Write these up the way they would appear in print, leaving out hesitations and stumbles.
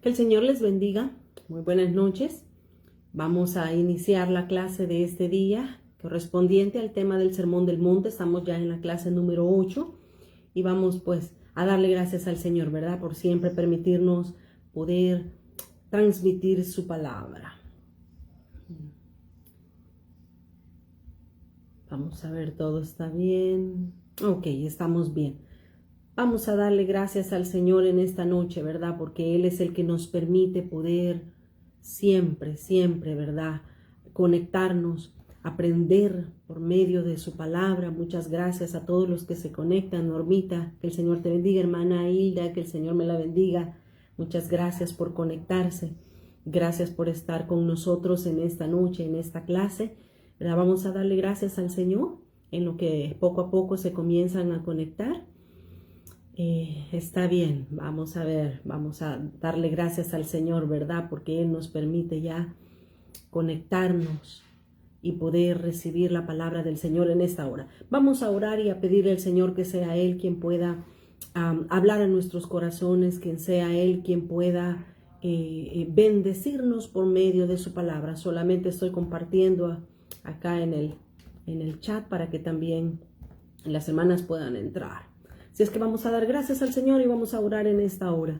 Que el Señor les bendiga. Muy buenas noches. Vamos a iniciar la clase de este día correspondiente al tema del Sermón del Monte. Estamos ya en la clase número 8 y vamos pues a darle gracias al Señor, ¿verdad? Por siempre permitirnos poder transmitir su palabra. Vamos a ver, todo está bien. Ok, estamos bien. Vamos a darle gracias al Señor en esta noche, ¿verdad? Porque Él es el que nos permite poder siempre, ¿verdad? Conectarnos, aprender por medio de su palabra. Muchas gracias a todos los que se conectan. Normita, que el Señor te bendiga. Hermana Hilda, que el Señor me la bendiga. Muchas gracias por conectarse. Gracias por estar con nosotros en esta noche, en esta clase, ¿verdad? Vamos a darle gracias al Señor en lo que poco a poco se comienzan a conectar. Está bien, vamos a ver, vamos a darle gracias al Señor, ¿verdad? Porque Él nos permite ya conectarnos y poder recibir la palabra del Señor en esta hora. Vamos a orar y a pedirle al Señor que sea Él quien pueda hablar a nuestros corazones, quien sea Él quien pueda bendecirnos por medio de su palabra. Solamente estoy compartiendo acá en el chat para que también las hermanas puedan entrar. Así es que vamos a dar gracias al Señor y vamos a orar en esta hora.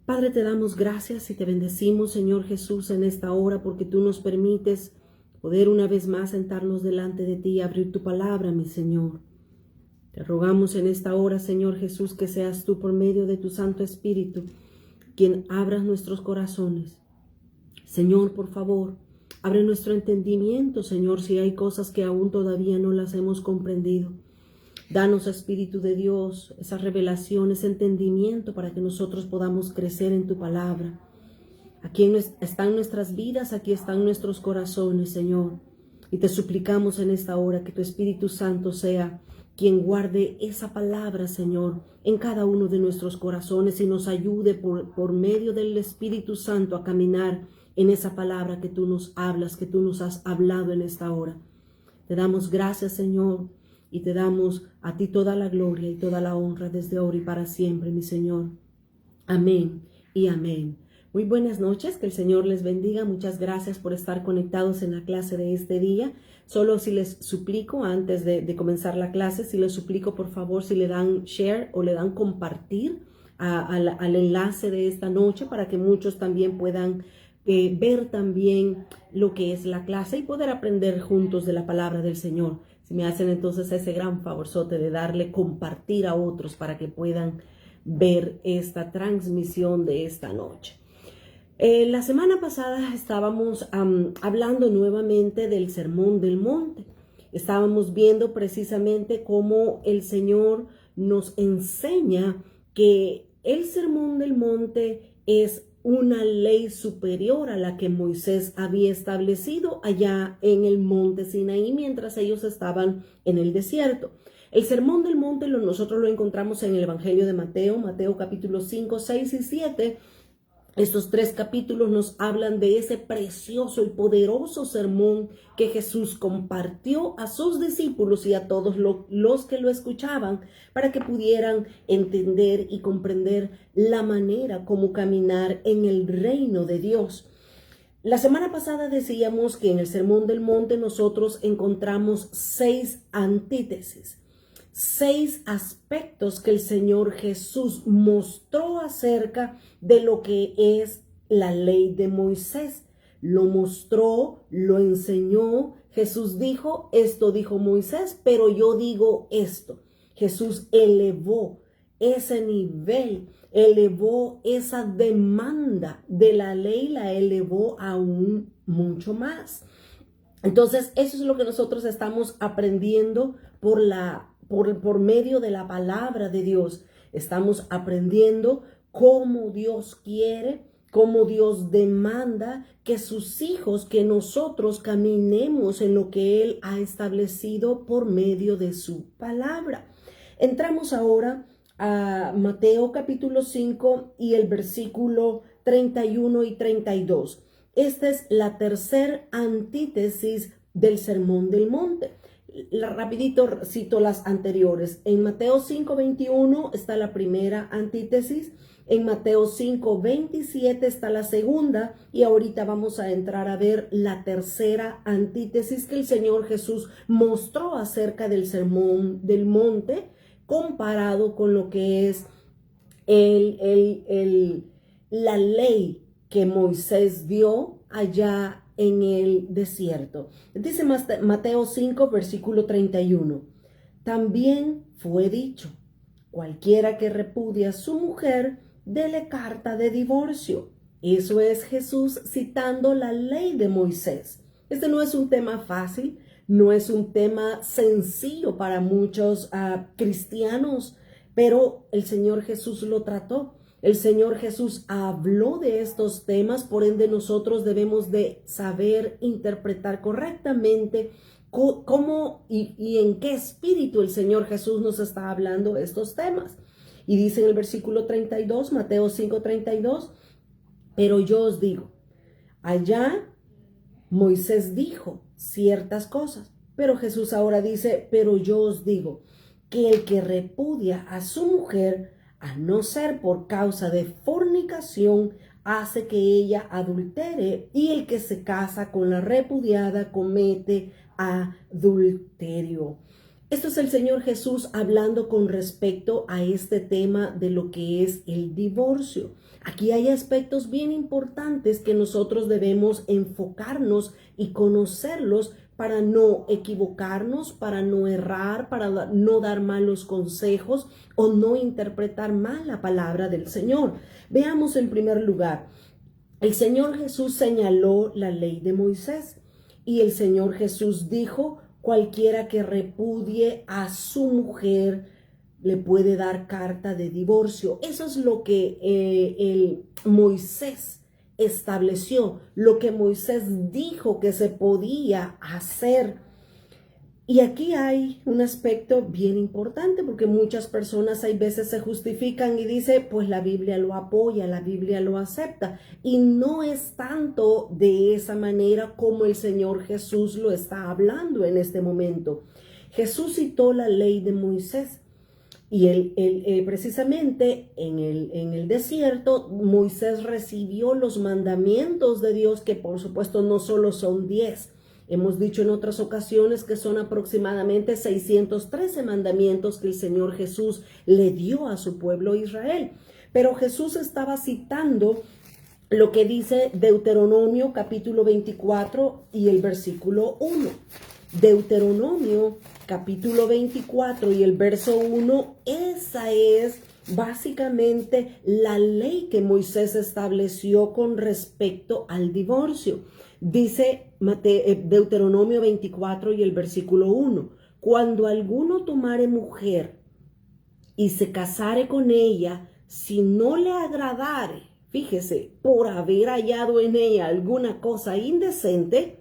Padre, te damos gracias y te bendecimos, Señor Jesús, en esta hora, porque tú nos permites poder una vez más sentarnos delante de ti y abrir tu palabra, mi Señor. Te rogamos en esta hora, Señor Jesús, que seas tú por medio de tu Santo Espíritu quien abras nuestros corazones. Señor, por favor, abre nuestro entendimiento, Señor, si hay cosas que aún todavía no las hemos comprendido. Danos, Espíritu de Dios, esa revelación, ese entendimiento para que nosotros podamos crecer en tu palabra. Aquí están nuestras vidas, aquí están nuestros corazones, Señor. Y te suplicamos en esta hora que tu Espíritu Santo sea quien guarde esa palabra, Señor, en cada uno de nuestros corazones y nos ayude por medio del Espíritu Santo a caminar en esa palabra que tú nos hablas, que tú nos has hablado en esta hora. Te damos gracias, Señor. Y te damos a ti toda la gloria y toda la honra desde ahora y para siempre, mi Señor. Amén y amén. Muy buenas noches, que el Señor les bendiga. Muchas gracias por estar conectados en la clase de este día. Solo si les suplico, antes de comenzar la clase, si les suplico por favor, si le dan share o le dan compartir al enlace de esta noche para que muchos también puedan ver también lo que es la clase y poder aprender juntos de la palabra del Señor. Si me hacen entonces ese gran favorzote de darle compartir a otros para que puedan ver esta transmisión de esta noche. La semana pasada estábamos hablando nuevamente del Sermón del Monte. Estábamos viendo precisamente cómo el Señor nos enseña que el Sermón del Monte es una ley superior a la que Moisés había establecido allá en el monte Sinaí mientras ellos estaban en el desierto. El Sermón del Monte nosotros lo encontramos en el Evangelio de Mateo, Mateo capítulos 5, 6 y 7. Estos 3 capítulos nos hablan de ese precioso y poderoso sermón que Jesús compartió a sus discípulos y a todos los que lo escuchaban para que pudieran entender y comprender la manera como caminar en el reino de Dios. La semana pasada decíamos que en el Sermón del Monte nosotros encontramos 6 antítesis. 6 aspectos que el Señor Jesús mostró acerca de lo que es la ley de Moisés. Lo mostró, lo enseñó. Jesús dijo, esto dijo Moisés, pero yo digo esto. Jesús elevó ese nivel, elevó esa demanda de la ley, la elevó aún mucho más. Entonces, eso es lo que nosotros estamos aprendiendo por medio de la palabra de Dios. Estamos aprendiendo cómo Dios quiere, cómo Dios demanda que sus hijos, que nosotros caminemos en lo que Él ha establecido por medio de su palabra. Entramos ahora a Mateo capítulo 5 y el versículo 31 y 32. Esta es la tercera antítesis del Sermón del Monte. Rapidito cito las anteriores. En Mateo 5:21 está la primera antítesis En Mateo 5:27 está la segunda, y ahorita vamos a entrar a ver la tercera antítesis que el Señor Jesús mostró acerca del sermón del monte, comparado con lo que es la ley que Moisés dio allá en el desierto. Dice Mateo 5, versículo 31. También fue dicho: cualquiera que repudia a su mujer, dele carta de divorcio. Eso es Jesús citando la ley de Moisés. Este no es un tema fácil, no es un tema sencillo para muchos cristianos, pero el Señor Jesús lo trató. El Señor Jesús habló de estos temas, por ende nosotros debemos de saber interpretar correctamente cómo y en qué espíritu el Señor Jesús nos está hablando de estos temas. Y dice en el versículo 32, Mateo 5:32, pero yo os digo, allá Moisés dijo ciertas cosas, pero Jesús ahora dice, pero yo os digo, que el que repudia a su mujer, a no ser por causa de fornicación, hace que ella adultere, y el que se casa con la repudiada comete adulterio. Esto es el Señor Jesús hablando con respecto a este tema de lo que es el divorcio. Aquí hay aspectos bien importantes que nosotros debemos enfocarnos y conocerlos para no equivocarnos, para no errar, para no dar malos consejos o no interpretar mal la palabra del Señor. Veamos en primer lugar, el Señor Jesús señaló la ley de Moisés y el Señor Jesús dijo, cualquiera que repudie a su mujer le puede dar carta de divorcio. Eso es lo que el Moisés estableció, lo que Moisés dijo que se podía hacer. Y aquí hay un aspecto bien importante, porque muchas personas hay veces se justifican y dicen, pues la Biblia lo apoya, la Biblia lo acepta. Y no es tanto de esa manera como el Señor Jesús lo está hablando en este momento. Jesús citó la ley de Moisés. Y precisamente en el desierto, Moisés recibió los mandamientos de Dios, que por supuesto no solo son 10. Hemos dicho en otras ocasiones que son aproximadamente 613 mandamientos que el Señor Jesús le dio a su pueblo Israel. Pero Jesús estaba citando lo que dice Deuteronomio capítulo 24 y el versículo 1. Deuteronomio capítulo 24 y el verso 1, esa es básicamente la ley que Moisés estableció con respecto al divorcio. Dice Deuteronomio 24 y el versículo 1, cuando alguno tomare mujer y se casare con ella, si no le agradare, fíjese, por haber hallado en ella alguna cosa indecente,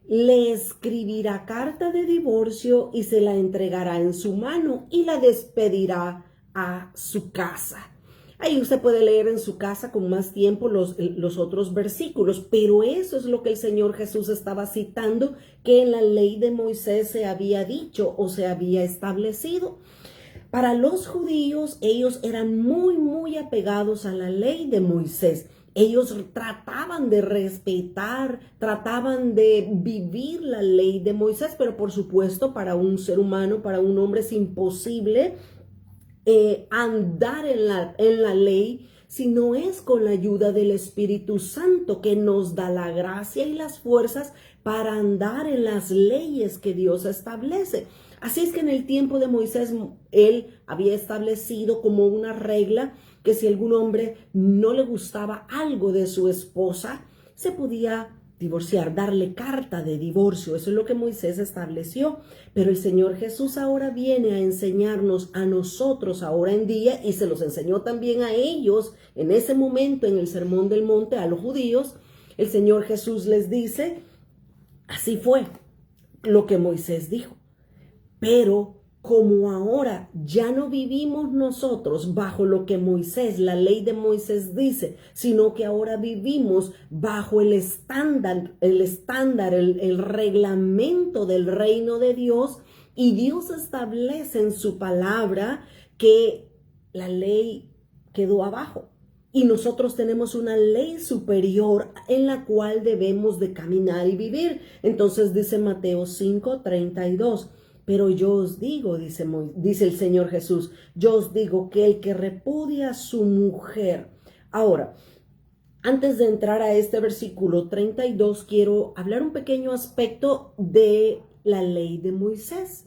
le escribirá carta de divorcio y se la entregará en su mano y la despedirá a su casa. Ahí usted puede leer en su casa con más tiempo los otros versículos, pero eso es lo que el Señor Jesús estaba citando, que en la ley de Moisés se había dicho o se había establecido. Para los judíos, ellos eran muy apegados a la ley de Moisés. Ellos trataban de respetar, trataban de vivir la ley de Moisés, pero por supuesto para un ser humano, para un hombre es imposible andar en la ley si no es con la ayuda del Espíritu Santo, que nos da la gracia y las fuerzas para andar en las leyes que Dios establece. Así es que en el tiempo de Moisés, él había establecido como una regla que si algún hombre no le gustaba algo de su esposa, se podía divorciar, darle carta de divorcio. Eso es lo que Moisés estableció. Pero el Señor Jesús ahora viene a enseñarnos a nosotros ahora en día, y se los enseñó también a ellos en ese momento en el Sermón del Monte, a los judíos. El Señor Jesús les dice, así fue lo que Moisés dijo. Pero como ahora ya no vivimos nosotros bajo lo que Moisés, la ley de Moisés dice, sino que ahora vivimos bajo el estándar, el reglamento del reino de Dios, y Dios establece en su palabra que la ley quedó abajo. Y nosotros tenemos una ley superior en la cual debemos de caminar y vivir. Entonces dice Mateo 5:32. Pero yo os digo, dice el Señor Jesús, yo os digo que el que repudia a su mujer. Ahora, antes de entrar a este versículo 32, quiero hablar un pequeño aspecto de la ley de Moisés.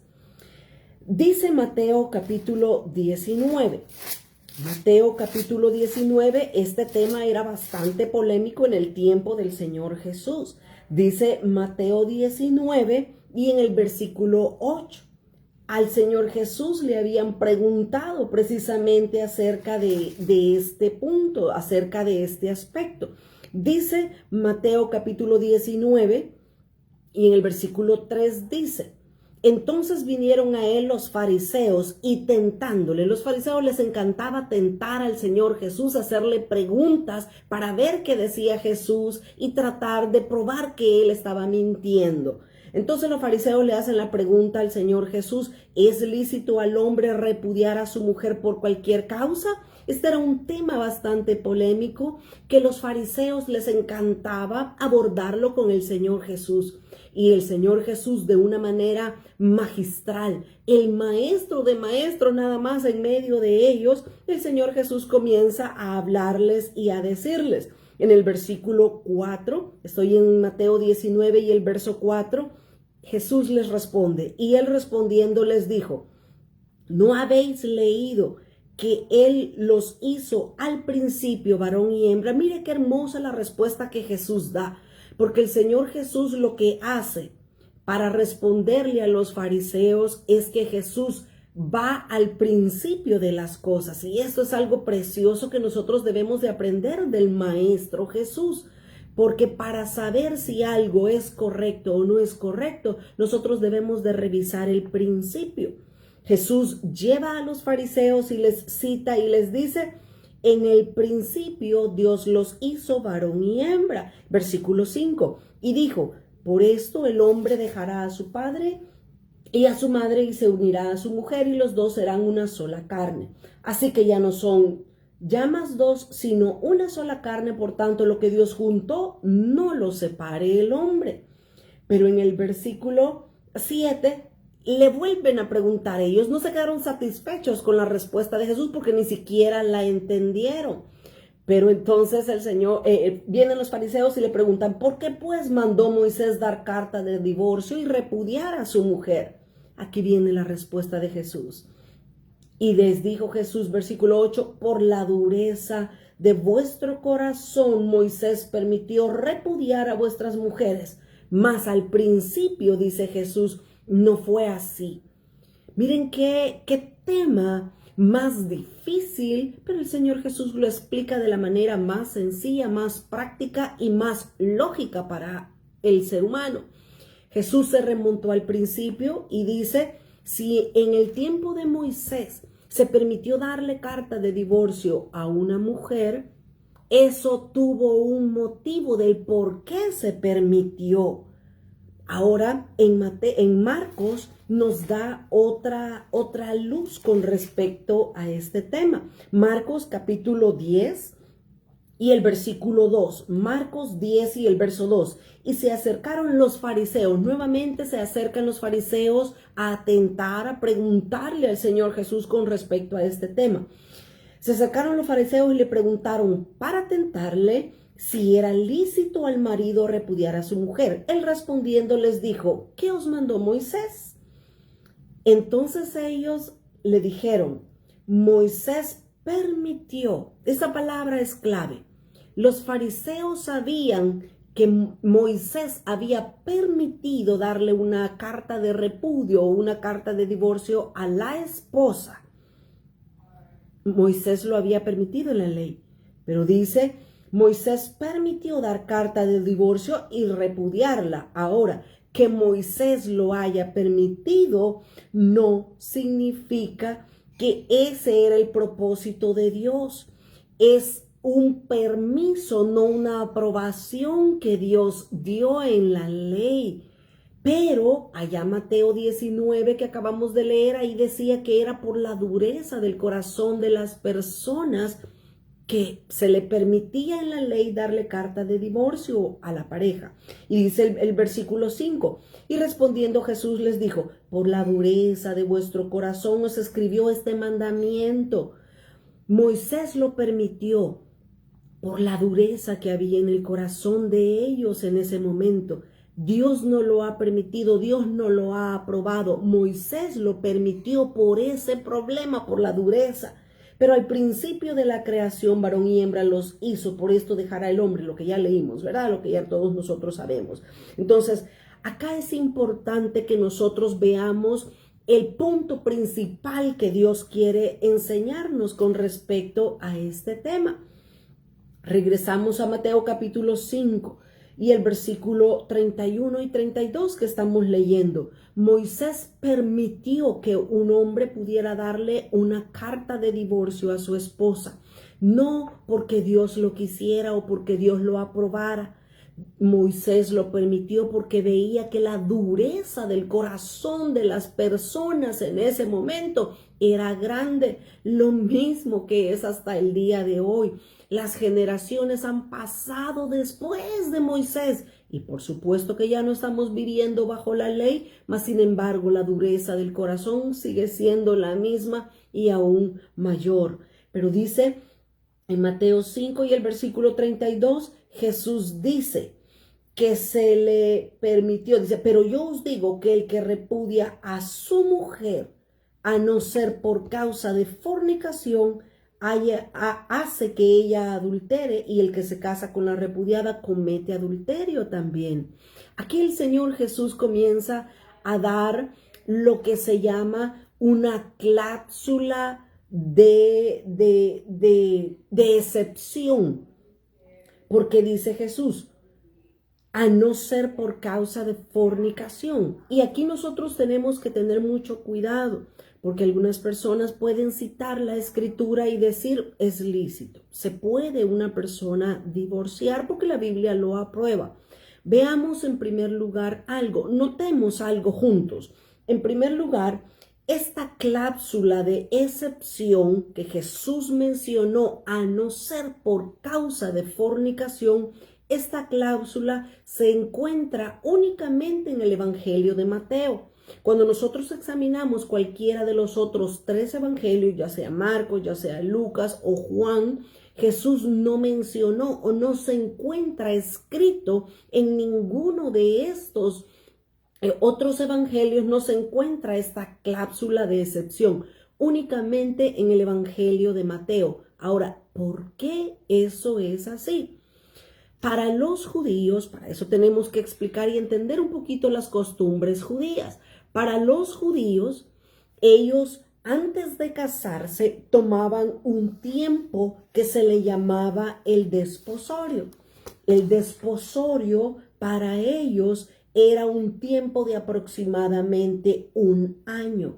Dice Mateo capítulo 19. Mateo capítulo 19, este tema era bastante polémico en el tiempo del Señor Jesús. Dice Mateo 19 y en el versículo 8. Al Señor Jesús le habían preguntado precisamente acerca de este punto, acerca de este aspecto. Dice Mateo capítulo 19 y en el versículo 3 dice: entonces vinieron a él los fariseos y tentándole. Los fariseos les encantaba tentar al Señor Jesús, hacerle preguntas para ver qué decía Jesús y tratar de probar que él estaba mintiendo. Entonces los fariseos le hacen la pregunta al Señor Jesús: ¿es lícito al hombre repudiar a su mujer por cualquier causa? Este era un tema bastante polémico que los fariseos les encantaba abordarlo con el Señor Jesús. Y el Señor Jesús, de una manera magistral, el maestro de maestros nada más en medio de ellos, el Señor Jesús comienza a hablarles y a decirles. En el versículo 4, estoy en Mateo 19 y el verso 4, Jesús les responde, y él respondiendo les dijo: ¿no habéis leído que él los hizo al principio varón y hembra? Mire qué hermosa la respuesta que Jesús da, porque el Señor Jesús lo que hace para responderle a los fariseos es que Jesús va al principio de las cosas, y esto es algo precioso que nosotros debemos de aprender del Maestro Jesús, porque para saber si algo es correcto o no es correcto, nosotros debemos de revisar el principio. Jesús lleva a los fariseos y les cita y les dice: en el principio Dios los hizo varón y hembra. Versículo 5. Y dijo: por esto el hombre dejará a su padre y a su madre y se unirá a su mujer, y los dos serán una sola carne. Así que ya no son ya más dos, sino una sola carne. Por tanto, lo que Dios juntó, no lo separe el hombre. Pero en el versículo 7 le vuelven a preguntar. Ellos no se quedaron satisfechos con la respuesta de Jesús porque ni siquiera la entendieron. Pero entonces el Señor, vienen los fariseos y le preguntan: ¿por qué pues mandó Moisés dar carta de divorcio y repudiar a su mujer? Aquí viene la respuesta de Jesús. Y les dijo Jesús, versículo 8: por la dureza de vuestro corazón Moisés permitió repudiar a vuestras mujeres, mas al principio, dice Jesús, no fue así. Miren qué tema más difícil, pero el Señor Jesús lo explica de la manera más sencilla, más práctica y más lógica para el ser humano. Jesús se remontó al principio y dice: si en el tiempo de Moisés se permitió darle carta de divorcio a una mujer, eso tuvo un motivo del por qué se permitió. Ahora en Marcos nos da otra luz con respecto a este tema. Marcos capítulo 10 y el versículo 2. Marcos 10 y el verso 2. Y se acercaron los fariseos. Nuevamente se acercan los fariseos a atentar, a preguntarle al Señor Jesús con respecto a este tema. Se acercaron los fariseos y le preguntaron para tentarle si era lícito al marido repudiar a su mujer. Él respondiendo les dijo: ¿qué os mandó Moisés? Entonces ellos le dijeron: Moisés permitió. Esa palabra es clave. Los fariseos sabían que Moisés había permitido darle una carta de repudio o una carta de divorcio a la esposa. Moisés lo había permitido en la ley, pero dice: Moisés permitió dar carta de divorcio y repudiarla. Ahora, que Moisés lo haya permitido no significa que ese era el propósito de Dios. Es un permiso, no una aprobación que Dios dio en la ley. Pero allá Mateo 19 que acabamos de leer, ahí decía que era por la dureza del corazón de las personas que se le permitía en la ley darle carta de divorcio a la pareja. Y dice el versículo 5, y respondiendo Jesús les dijo, por la dureza de vuestro corazón os escribió este mandamiento. Moisés lo permitió por la dureza que había en el corazón de ellos en ese momento. Dios no lo ha permitido, Dios no lo ha aprobado. Moisés lo permitió por ese problema, por la dureza. Pero al principio de la creación, varón y hembra los hizo, por esto dejará el hombre, lo que ya leímos, ¿verdad? Lo que ya todos nosotros sabemos. Entonces, acá es importante que nosotros veamos el punto principal que Dios quiere enseñarnos con respecto a este tema. Regresamos a Mateo capítulo 5 y el versículo 31 y 32 que estamos leyendo. Moisés permitió que un hombre pudiera darle una carta de divorcio a su esposa, no porque Dios lo quisiera o porque Dios lo aprobara. Moisés lo permitió porque veía que la dureza del corazón de las personas en ese momento era grande, lo mismo que es hasta el día de hoy. Las generaciones han pasado después de Moisés y por supuesto que ya no estamos viviendo bajo la ley, mas sin embargo la dureza del corazón sigue siendo la misma y aún mayor. Pero dice en Mateo 5 y el versículo 32, Jesús dice que se le permitió, dice, pero yo os digo que el que repudia a su mujer, a no ser por causa de fornicación, hace que ella adultere, y el que se casa con la repudiada comete adulterio también. Aquí el Señor Jesús comienza a dar lo que se llama una cláusula de excepción, porque dice Jesús, a no ser por causa de fornicación. Y aquí nosotros tenemos que tener mucho cuidado, porque algunas personas pueden citar la escritura y decir es lícito. Se puede una persona divorciar porque la Biblia lo aprueba. Veamos en primer lugar algo, notemos algo juntos. En primer lugar, esta cláusula de excepción que Jesús mencionó, a no ser por causa de fornicación, esta cláusula se encuentra únicamente en el Evangelio de Mateo. Cuando nosotros examinamos cualquiera de los otros 3 evangelios, ya sea Marcos, ya sea Lucas o Juan, Jesús no mencionó o no se encuentra escrito en ninguno de estos otros evangelios, no se encuentra esta cláusula de excepción, únicamente en el Evangelio de Mateo. Ahora, ¿por qué eso es así? Para los judíos, para eso tenemos que explicar y entender un poquito las costumbres judías. Para los judíos, ellos antes de casarse tomaban un tiempo que se le llamaba el desposorio. El desposorio para ellos era un tiempo de aproximadamente 1 año,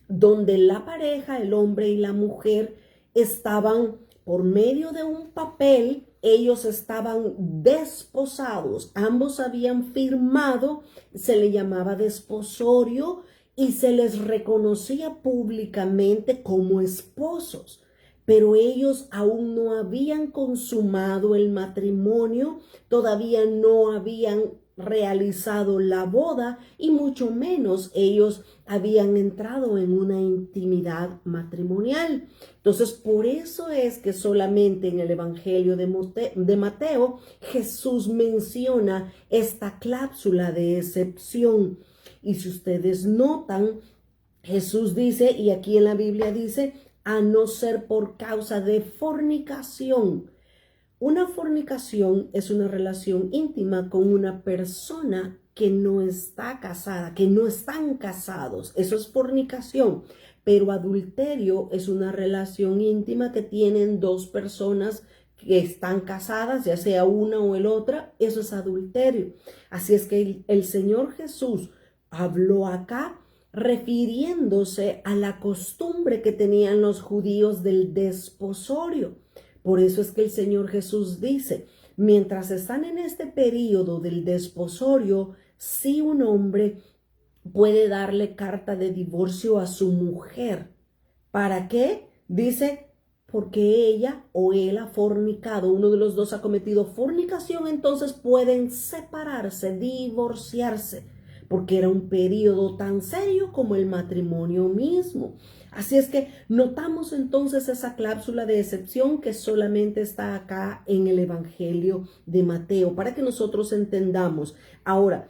donde la pareja, el hombre y la mujer, estaban por medio de un papel, ellos estaban desposados, ambos habían firmado, se le llamaba desposorio y se les reconocía públicamente como esposos. Pero ellos aún no habían consumado el matrimonio, todavía no habían realizado la boda y mucho menos ellos habían entrado en una intimidad matrimonial. Entonces, por eso es que solamente en el Evangelio de Mateo Jesús menciona esta cláusula de excepción. Y si ustedes notan, Jesús dice, y aquí en la Biblia dice, a no ser por causa de fornicación. Una fornicación es una relación íntima con una persona que no está casada, que no están casados. Eso es fornicación. Pero adulterio es una relación íntima que tienen 2 personas que están casadas, ya sea una o el otra. Eso es adulterio. Así es que el Señor Jesús habló acá refiriéndose a la costumbre que tenían los judíos del desposorio. Por eso es que el Señor Jesús dice, mientras están en este periodo del desposorio, si un hombre puede darle carta de divorcio a su mujer. ¿Para qué? Dice, porque ella o él ha fornicado, uno de los dos ha cometido fornicación, entonces pueden separarse, divorciarse, porque era un periodo tan serio como el matrimonio mismo. Así es que notamos entonces esa cláusula de excepción que solamente está acá en el Evangelio de Mateo, para que nosotros entendamos. Ahora,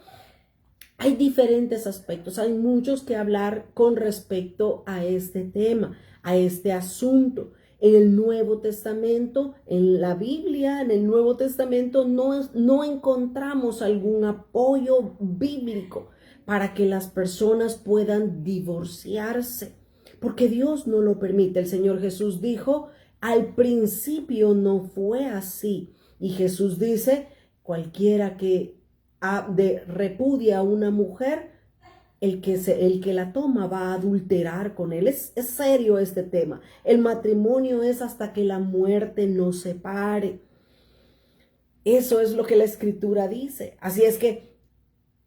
hay diferentes aspectos, hay muchos que hablar con respecto a este tema, a este asunto. En el Nuevo Testamento, en la Biblia, en el Nuevo Testamento no encontramos algún apoyo bíblico para que las personas puedan divorciarse, porque Dios no lo permite. El Señor Jesús dijo, al principio no fue así. Y Jesús dice, cualquiera que repudia a una mujer, el que la toma va a adulterar con él. Es serio este tema. El matrimonio es hasta que la muerte nos separe. Eso es lo que la Escritura dice. Así es que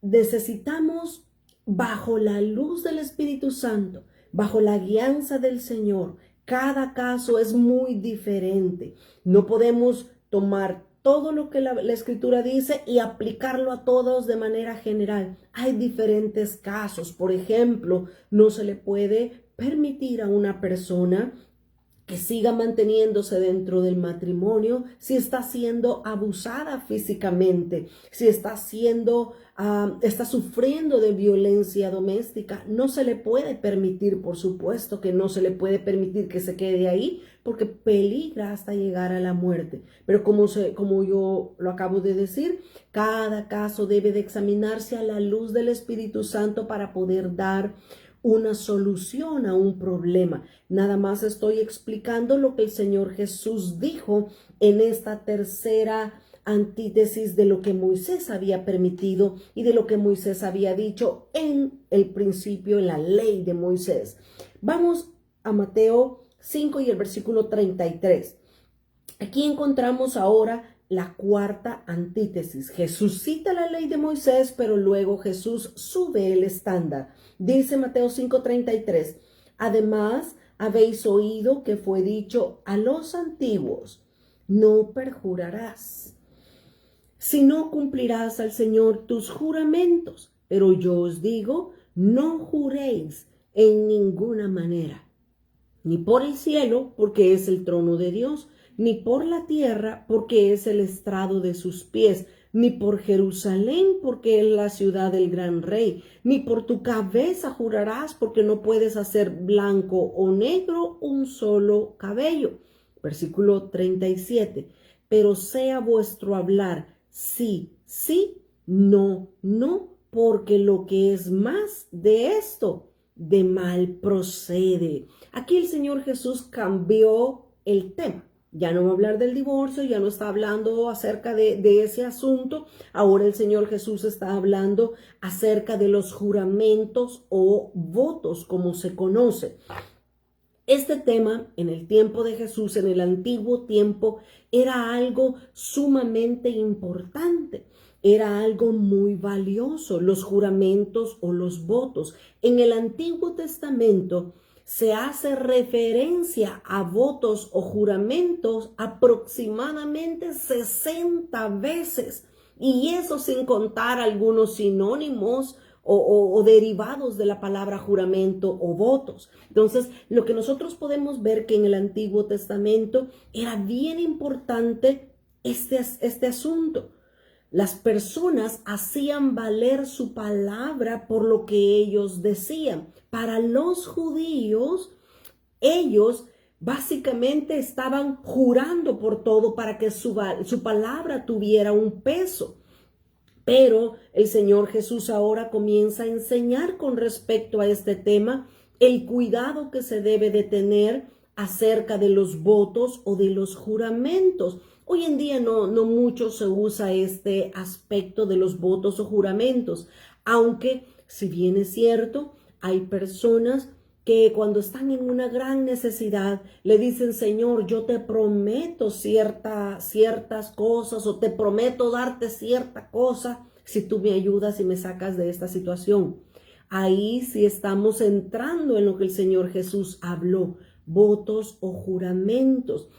necesitamos, bajo la luz del Espíritu Santo, bajo la guianza del Señor, cada caso es muy diferente. No podemos tomar todo lo que la Escritura dice y aplicarlo a todos de manera general. Hay diferentes casos. Por ejemplo, no se le puede permitir a una persona que siga manteniéndose dentro del matrimonio si está siendo abusada físicamente, si está sufriendo de violencia doméstica. No se le puede permitir, por supuesto que no se le puede permitir que se quede ahí, porque peligra hasta llegar a la muerte. Pero como yo lo acabo de decir, cada caso debe de examinarse a la luz del Espíritu Santo para poder dar una solución a un problema. Nada más estoy explicando lo que el Señor Jesús dijo en esta tercera antítesis de lo que Moisés había permitido y de lo que Moisés había dicho en el principio, en la ley de Moisés. Vamos a Mateo 5 y el versículo 33. Aquí encontramos ahora la cuarta antítesis. Jesús cita la ley de Moisés, pero luego Jesús sube el estándar. Dice Mateo 5:33, además habéis oído que fue dicho a los antiguos, no perjurarás, sino cumplirás al Señor tus juramentos. Pero yo os digo, no juréis en ninguna manera, ni por el cielo, porque es el trono de Dios, ni por la tierra, porque es el estrado de sus pies, ni por Jerusalén, porque es la ciudad del gran rey, ni por tu cabeza jurarás, porque no puedes hacer blanco o negro un solo cabello. Versículo 37. Pero sea vuestro hablar sí, sí, no, no, porque lo que es más de esto, de mal procede. Aquí el Señor Jesús cambió el tema. Ya no va a hablar del divorcio, ya no está hablando acerca de ese asunto. Ahora el Señor Jesús está hablando acerca de los juramentos o votos, como se conoce. Este tema en el tiempo de Jesús, en el antiguo tiempo, era algo sumamente importante. Era algo muy valioso, los juramentos o los votos. En el Antiguo Testamento se hace referencia a votos o juramentos aproximadamente 60 veces. Y eso sin contar algunos sinónimos o derivados de la palabra juramento o votos. Entonces, lo que nosotros podemos ver que en el Antiguo Testamento era bien importante este asunto. Las personas hacían valer su palabra por lo que ellos decían. Para los judíos, ellos básicamente estaban jurando por todo para que su palabra tuviera un peso. Pero el Señor Jesús ahora comienza a enseñar con respecto a este tema el cuidado que se debe de tener acerca de los votos o de los juramentos. Hoy en día no mucho se usa este aspecto de los votos o juramentos, aunque si bien es cierto, hay personas que cuando están en una gran necesidad le dicen, Señor, yo te prometo ciertas cosas o te prometo darte cierta cosa si tú me ayudas y me sacas de esta situación. Ahí sí estamos entrando en lo que el Señor Jesús habló. votos o juramentos.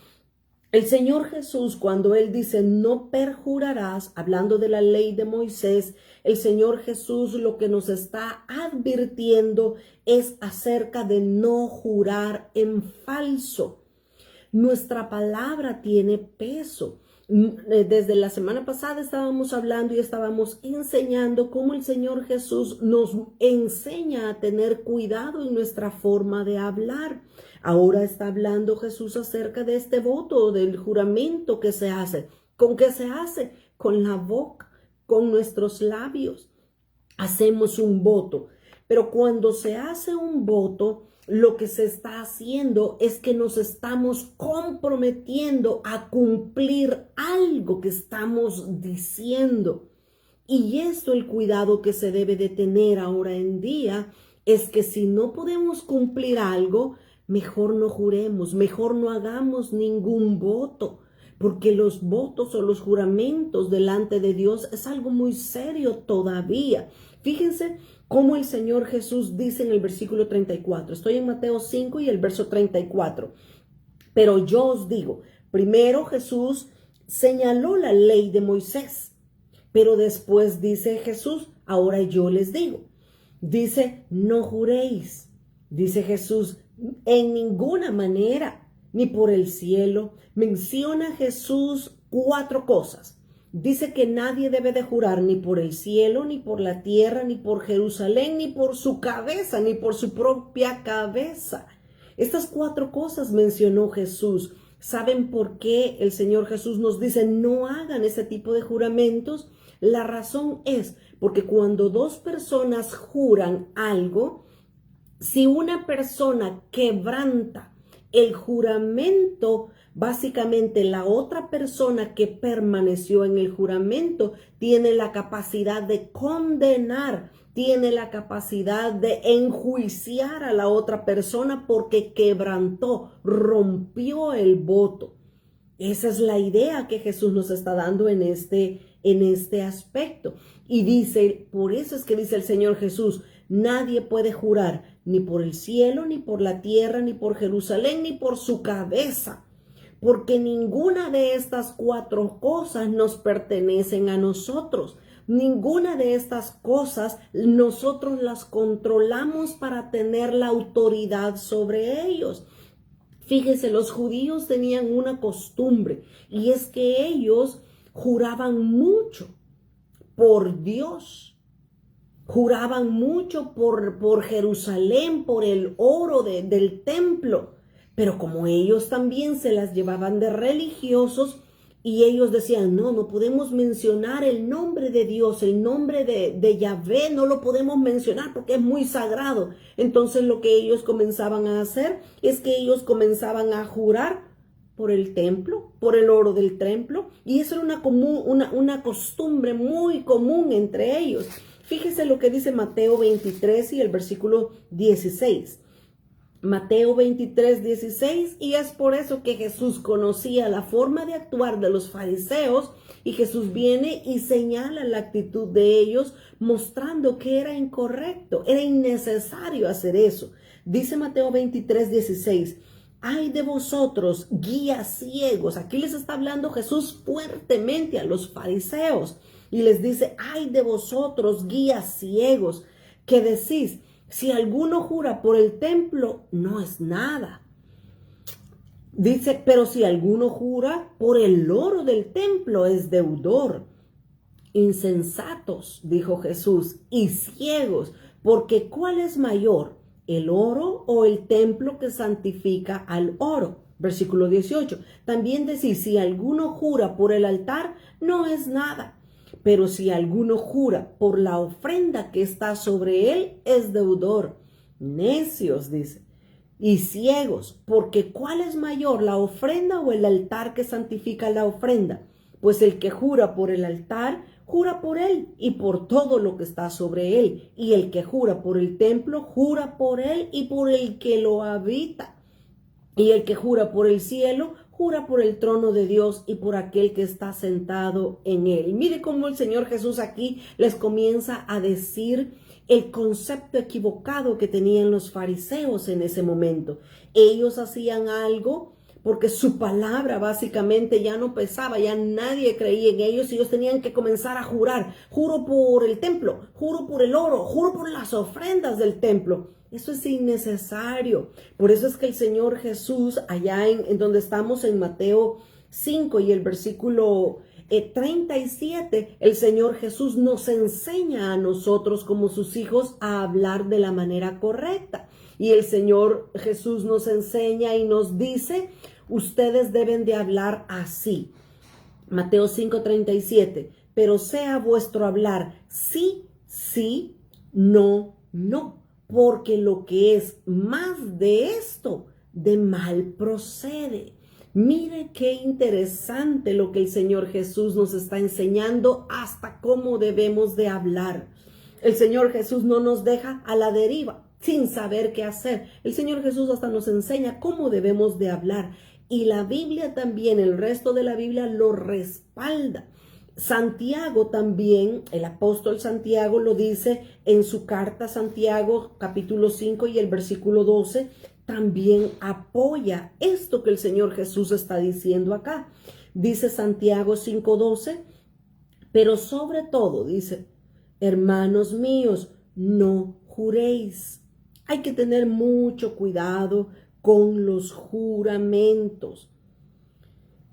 El Señor Jesús, cuando Él dice no perjurarás, hablando de la ley de Moisés, el Señor Jesús lo que nos está advirtiendo es acerca de no jurar en falso. Nuestra palabra tiene peso. Desde la semana pasada estábamos hablando y estábamos enseñando cómo el Señor Jesús nos enseña a tener cuidado en nuestra forma de hablar. Ahora está hablando Jesús acerca de este voto, del juramento que se hace. ¿Con qué se hace? Con la boca, con nuestros labios. Hacemos un voto. Pero cuando se hace un voto, lo que se está haciendo es que nos estamos comprometiendo a cumplir algo que estamos diciendo. Y esto, el cuidado que se debe de tener ahora en día, es que si no podemos cumplir algo, mejor no juremos, mejor no hagamos ningún voto, porque los votos o los juramentos delante de Dios es algo muy serio todavía. Fíjense cómo el Señor Jesús dice en el versículo 34. Estoy en Mateo 5 y el verso 34. Pero yo os digo, primero Jesús señaló la ley de Moisés, pero después dice Jesús, ahora yo les digo. Dice, no juréis. Dice Jesús, en ninguna manera, ni por el cielo. Menciona Jesús 4 cosas. Dice que nadie debe de jurar ni por el cielo, ni por la tierra, ni por Jerusalén, ni por su cabeza, ni por su propia cabeza. Estas 4 cosas mencionó Jesús. ¿Saben por qué el Señor Jesús nos dice no hagan ese tipo de juramentos? La razón es porque cuando 2 personas juran algo, si una persona quebranta el juramento, básicamente la otra persona que permaneció en el juramento tiene la capacidad de condenar, tiene la capacidad de enjuiciar a la otra persona porque quebrantó, rompió el voto. Esa es la idea que Jesús nos está dando en este aspecto. Y dice, por eso es que dice el Señor Jesús, nadie puede jurar ni por el cielo, ni por la tierra, ni por Jerusalén, ni por su cabeza, porque ninguna de estas 4 cosas nos pertenecen a nosotros. Ninguna de estas cosas nosotros las controlamos para tener la autoridad sobre ellos. Fíjese, los judíos tenían una costumbre y es que ellos juraban mucho por Dios. Juraban mucho por Jerusalén, por el oro del templo. Pero como ellos también se las llevaban de religiosos y ellos decían, no podemos mencionar el nombre de Dios, el nombre de Yahvé, no lo podemos mencionar porque es muy sagrado. Entonces lo que ellos comenzaban a hacer es que ellos comenzaban a jurar por el templo, por el oro del templo. Y eso era una costumbre muy común entre ellos. Fíjese lo que dice Mateo 23 y el versículo 16. Mateo 23, 16, y es por eso que Jesús conocía la forma de actuar de los fariseos y Jesús viene y señala la actitud de ellos mostrando que era incorrecto, era innecesario hacer eso. Dice Mateo 23, 16, ay de vosotros, guías ciegos. Aquí les está hablando Jesús fuertemente a los fariseos y les dice, ay de vosotros, guías ciegos, que decís, si alguno jura por el templo, no es nada. Dice, pero si alguno jura por el oro del templo, es deudor. Insensatos, dijo Jesús, y ciegos, porque ¿cuál es mayor, el oro o el templo que santifica al oro? Versículo 18. También decís, si alguno jura por el altar, no es nada. Pero si alguno jura por la ofrenda que está sobre él, es deudor. Necios, dice, y ciegos, porque ¿cuál es mayor, la ofrenda o el altar que santifica la ofrenda? Pues el que jura por el altar, jura por él y por todo lo que está sobre él. Y el que jura por el templo, jura por él y por el que lo habita. Y el que jura por el cielo, jura por el trono de Dios y por aquel que está sentado en él. Mire cómo el Señor Jesús aquí les comienza a decir el concepto equivocado que tenían los fariseos en ese momento. Ellos hacían algo porque su palabra básicamente ya no pesaba, ya nadie creía en ellos y ellos tenían que comenzar a jurar. Juro por el templo, juro por el oro, juro por las ofrendas del templo. Eso es innecesario. Por eso es que el Señor Jesús, allá en donde estamos en Mateo 5 y el versículo 37, el Señor Jesús nos enseña a nosotros como sus hijos a hablar de la manera correcta. Y el Señor Jesús nos enseña y nos dice, ustedes deben de hablar así. Mateo 5:37, pero sea vuestro hablar sí, sí, no, no, porque lo que es más de esto, de mal procede. Mire qué interesante lo que el Señor Jesús nos está enseñando hasta cómo debemos de hablar. El Señor Jesús no nos deja a la deriva, sin saber qué hacer. El Señor Jesús hasta nos enseña cómo debemos de hablar. Y la Biblia también, el resto de la Biblia lo respalda. Santiago también, el apóstol Santiago lo dice en su carta Santiago capítulo 5 y el versículo 12, también apoya esto que el Señor Jesús está diciendo acá. Dice Santiago 5:12, pero sobre todo, dice, hermanos míos, no juréis. Hay que tener mucho cuidado con los juramentos.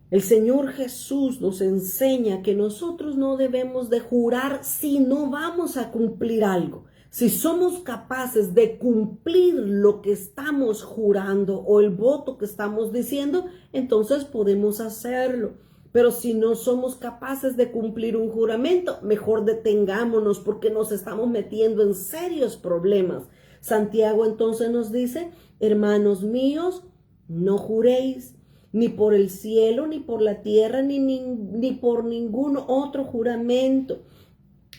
El Señor Jesús nos enseña que nosotros no debemos de jurar si no vamos a cumplir algo. Si somos capaces de cumplir lo que estamos jurando o el voto que estamos diciendo, entonces podemos hacerlo. Pero si no somos capaces de cumplir un juramento, mejor detengámonos porque nos estamos metiendo en serios problemas. Santiago entonces nos dice, hermanos míos, no juréis ni por el cielo, ni por la tierra, ni por ningún otro juramento,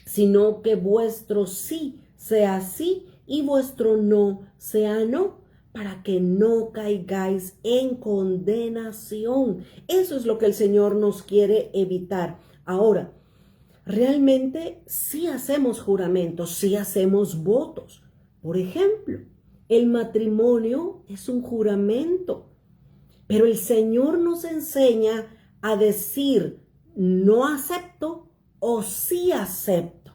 sino que vuestro sí sea sí y vuestro no sea no, para que no caigáis en condenación. Eso es lo que el Señor nos quiere evitar. Ahora, realmente sí hacemos juramentos, sí hacemos votos. Por ejemplo, el matrimonio es un juramento, pero el Señor nos enseña a decir no acepto o sí acepto.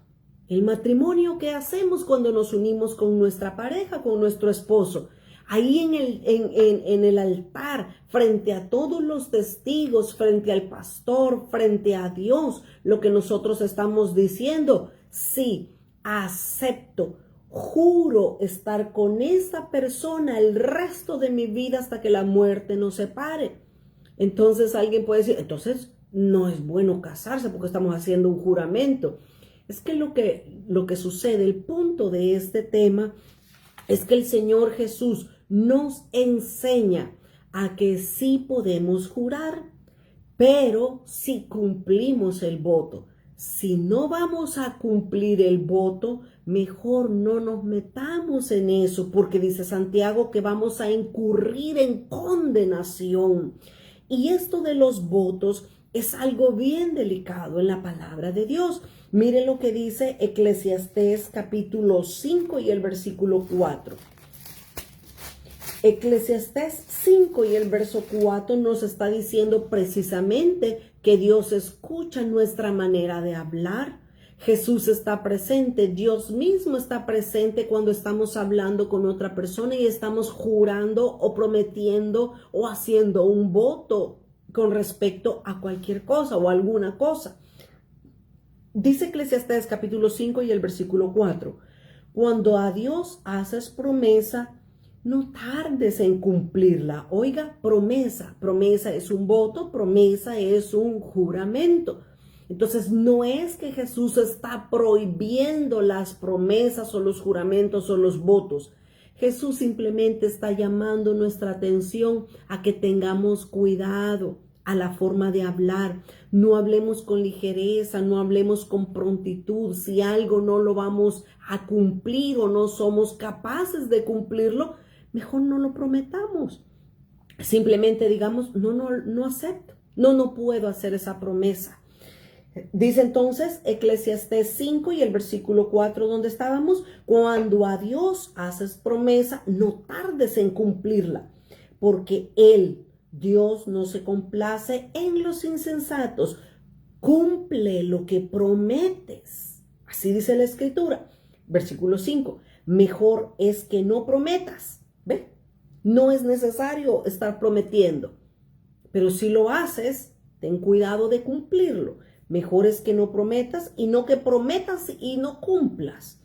El matrimonio que hacemos cuando nos unimos con nuestra pareja, con nuestro esposo, ahí en el altar, frente a todos los testigos, frente al pastor, frente a Dios, lo que nosotros estamos diciendo, sí, acepto, juro estar con esta persona el resto de mi vida hasta que la muerte nos separe. Entonces alguien puede decir, entonces no es bueno casarse porque estamos haciendo un juramento. Es que lo que sucede, el punto de este tema es que el Señor Jesús nos enseña a que sí podemos jurar, pero si cumplimos el voto. Si no vamos a cumplir el voto, mejor no nos metamos en eso, porque dice Santiago que vamos a incurrir en condenación. Y esto de los votos es algo bien delicado en la palabra de Dios. Mire lo que dice Eclesiastés capítulo 5 y el versículo 4. Eclesiastés 5 y el verso 4 nos está diciendo precisamente que Dios escucha nuestra manera de hablar. Jesús está presente, Dios mismo está presente cuando estamos hablando con otra persona y estamos jurando o prometiendo o haciendo un voto con respecto a cualquier cosa o alguna cosa. Dice Eclesiastés capítulo 5 y el versículo 4, cuando a Dios haces promesa, no tardes en cumplirla. Oiga, promesa es un voto, promesa es un juramento. Entonces no es que Jesús está prohibiendo las promesas o los juramentos o los votos. Jesús simplemente está llamando nuestra atención a que tengamos cuidado a la forma de hablar. No hablemos con ligereza, no hablemos con prontitud. Si algo no lo vamos a cumplir o no somos capaces de cumplirlo, mejor no lo prometamos. Simplemente digamos, no acepto, no puedo hacer esa promesa. Dice entonces Eclesiastés 5 y el versículo 4 donde estábamos, cuando a Dios haces promesa, no tardes en cumplirla, porque Dios no se complace en los insensatos, cumple lo que prometes. Así dice la Escritura. Versículo 5, mejor es que no prometas. ¿Ve? No es necesario estar prometiendo, pero si lo haces, ten cuidado de cumplirlo. Mejor es que no prometas y no que prometas y no cumplas.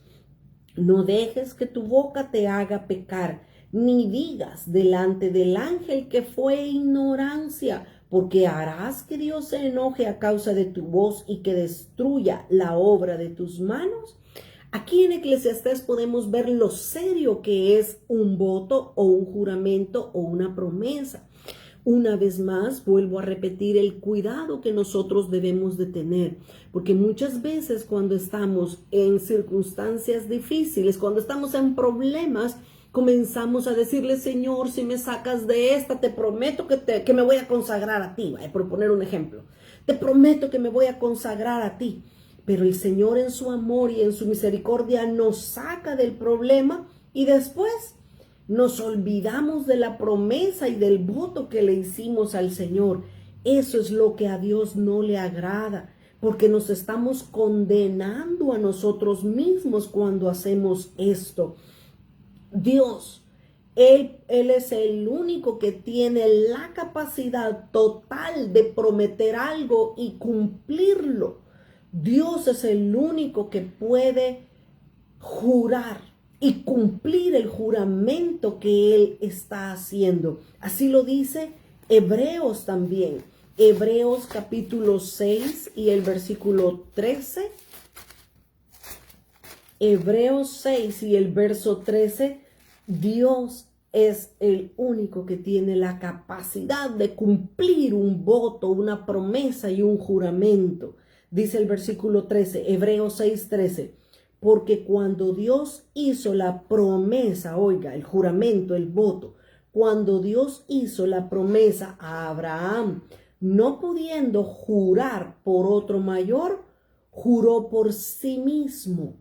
No dejes que tu boca te haga pecar, ni digas delante del ángel que fue ignorancia, porque harás que Dios se enoje a causa de tu voz y que destruya la obra de tus manos. Aquí en Eclesiastés podemos ver lo serio que es un voto o un juramento o una promesa. Una vez más, vuelvo a repetir el cuidado que nosotros debemos de tener, porque muchas veces cuando estamos en circunstancias difíciles, cuando estamos en problemas, comenzamos a decirle, Señor, si me sacas de esta, te prometo que me voy a consagrar a ti, por poner un ejemplo. Te prometo que me voy a consagrar a ti. Pero el Señor en su amor y en su misericordia nos saca del problema y después nos olvidamos de la promesa y del voto que le hicimos al Señor. Eso es lo que a Dios no le agrada, porque nos estamos condenando a nosotros mismos cuando hacemos esto. Dios, Él es el único que tiene la capacidad total de prometer algo y cumplirlo. Dios es el único que puede jurar y cumplir el juramento que Él está haciendo. Así lo dice Hebreos también. Hebreos capítulo 6 y el versículo 13. Hebreos 6 y el verso 13. Dios es el único que tiene la capacidad de cumplir un voto, una promesa y un juramento. Dice el versículo 13, Hebreos 6:13, porque cuando Dios hizo la promesa, oiga, el juramento, el voto, cuando Dios hizo la promesa a Abraham, no pudiendo jurar por otro mayor, juró por sí mismo.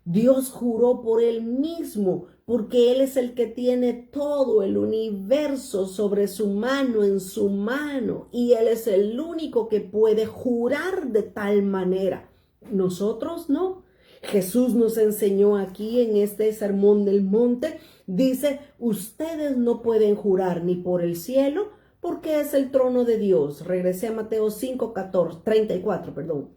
Dios juró por Él mismo, porque Él es el que tiene todo el universo sobre su mano, en su mano, y Él es el único que puede jurar de tal manera. Nosotros no. Jesús nos enseñó aquí en este sermón del monte, dice, ustedes no pueden jurar ni por el cielo, porque es el trono de Dios. Regresé a Mateo 34.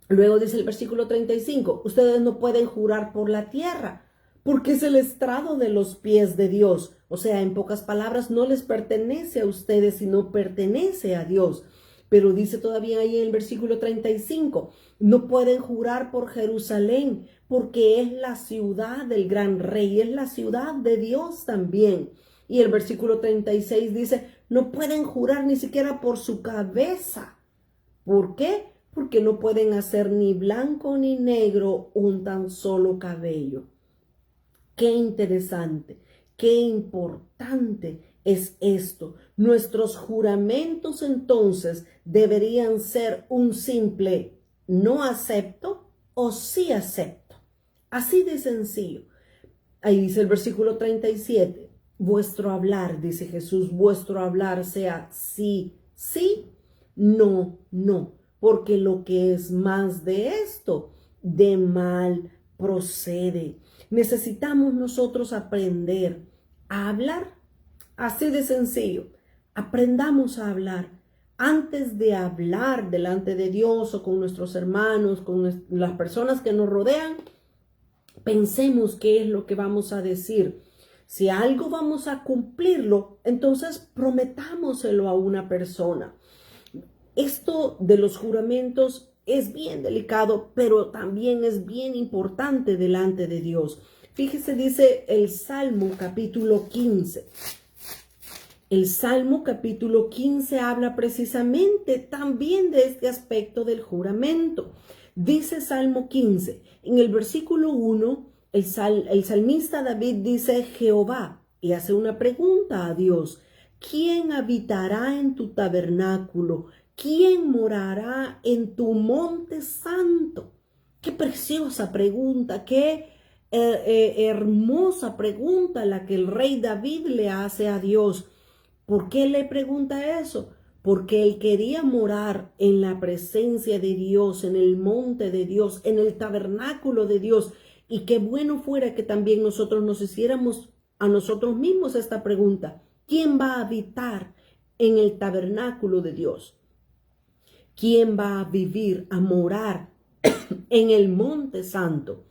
Luego dice el versículo 35, ustedes no pueden jurar por la tierra, porque es el estrado de los pies de Dios. O sea, en pocas palabras, no les pertenece a ustedes, sino pertenece a Dios. Pero dice todavía ahí en el versículo 35, no pueden jurar por Jerusalén, porque es la ciudad del gran rey, es la ciudad de Dios también. Y el versículo 36 dice, no pueden jurar ni siquiera por su cabeza. ¿Por qué? Porque no pueden hacer ni blanco ni negro un tan solo cabello. Qué interesante, qué importante es esto. Nuestros juramentos entonces deberían ser un simple no acepto o sí acepto. Así de sencillo. Ahí dice el versículo 37, vuestro hablar, dice Jesús, vuestro hablar sea sí, sí, no, no. Porque lo que es más de esto, de mal procede. Necesitamos nosotros aprender a hablar, así de sencillo. Aprendamos a hablar. Antes de hablar delante de Dios o con nuestros hermanos, con las personas que nos rodean, pensemos qué es lo que vamos a decir. Si algo vamos a cumplirlo, entonces prometámoselo a una persona. Esto de los juramentos es bien delicado, pero también es bien importante delante de Dios. Fíjese, dice el Salmo capítulo 15. El Salmo capítulo 15 habla precisamente también de este aspecto del juramento. Dice Salmo 15, en el versículo 1, el salmista David dice Jehová y hace una pregunta a Dios. ¿quién habitará en tu tabernáculo? ¿Quién morará en tu monte santo? Qué preciosa pregunta, qué hermosa pregunta la que el rey David le hace a Dios. ¿Por qué le pregunta eso? Porque él quería morar en la presencia de Dios, en el monte de Dios, en el tabernáculo de Dios. Y qué bueno fuera que también nosotros nos hiciéramos a nosotros mismos esta pregunta. ¿Quién va a habitar en el tabernáculo de Dios? ¿Quién va a vivir, a morar en el monte santo?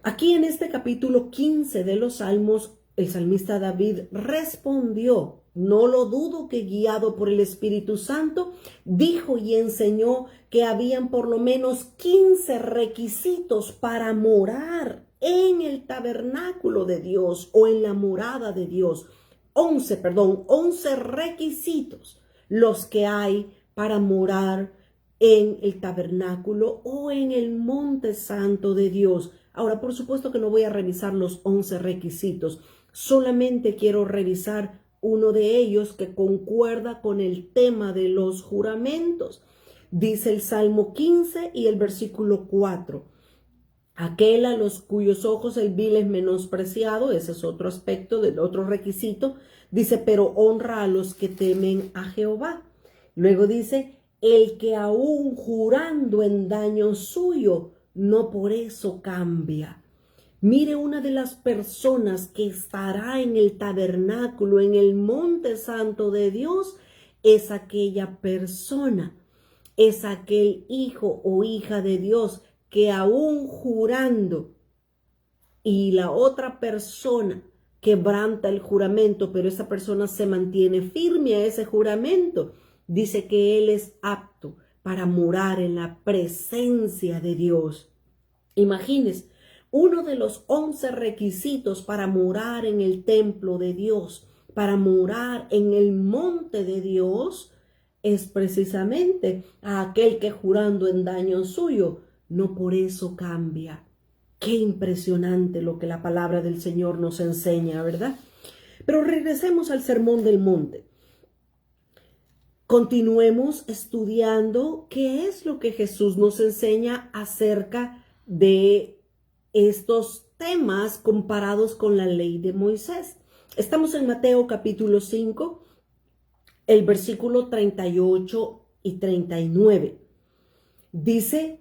Aquí en este capítulo 15 de los Salmos, el salmista David respondió, no lo dudo que guiado por el Espíritu Santo, dijo y enseñó que habían por lo menos 15 requisitos para morar en el tabernáculo de Dios o en la morada de Dios. 11 requisitos los que hay para morar en el tabernáculo o en el monte santo de Dios. Ahora, por supuesto que no voy a revisar los 11 requisitos, solamente quiero revisar uno de ellos que concuerda con el tema de los juramentos. Dice el Salmo 15 y el versículo 4. Aquel a los cuyos ojos el vil es menospreciado, ese es otro aspecto del otro requisito, dice, pero honra a los que temen a Jehová. Luego dice, el que aún jurando en daño suyo, no por eso cambia. Mire, una de las personas que estará en el tabernáculo, en el monte santo de Dios, es aquella persona, es aquel hijo o hija de Dios que aún jurando y la otra persona quebranta el juramento, pero esa persona se mantiene firme a ese juramento, dice que él es apto para morar en la presencia de Dios. Imagínense, uno de los 11 requisitos para morar en el templo de Dios, para morar en el monte de Dios, es precisamente a aquel que jurando en daño suyo, no por eso cambia. Qué impresionante lo que la palabra del Señor nos enseña, ¿verdad? Pero regresemos al Sermón del Monte. Continuemos estudiando qué es lo que Jesús nos enseña acerca de estos temas comparados con la ley de Moisés. Estamos en Mateo capítulo 5, el versículo 38 y 39. Dice,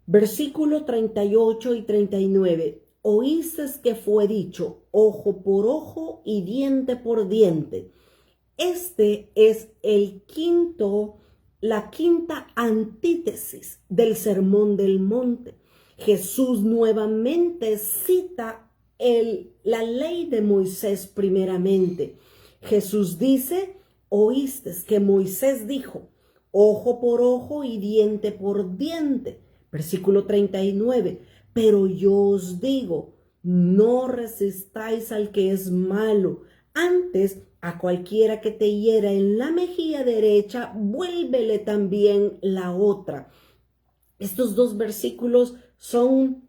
versículo 38 y 39, oísteis que fue dicho, ojo por ojo y diente por diente. Este es la quinta antítesis del Sermón del Monte. Jesús nuevamente cita la ley de Moisés primeramente. Jesús dice, oísteis que Moisés dijo, ojo por ojo y diente por diente. Versículo 39, pero yo os digo, no resistáis al que es malo, antes a cualquiera que te hiera en la mejilla derecha, vuélvele también la otra. Estos dos versículos son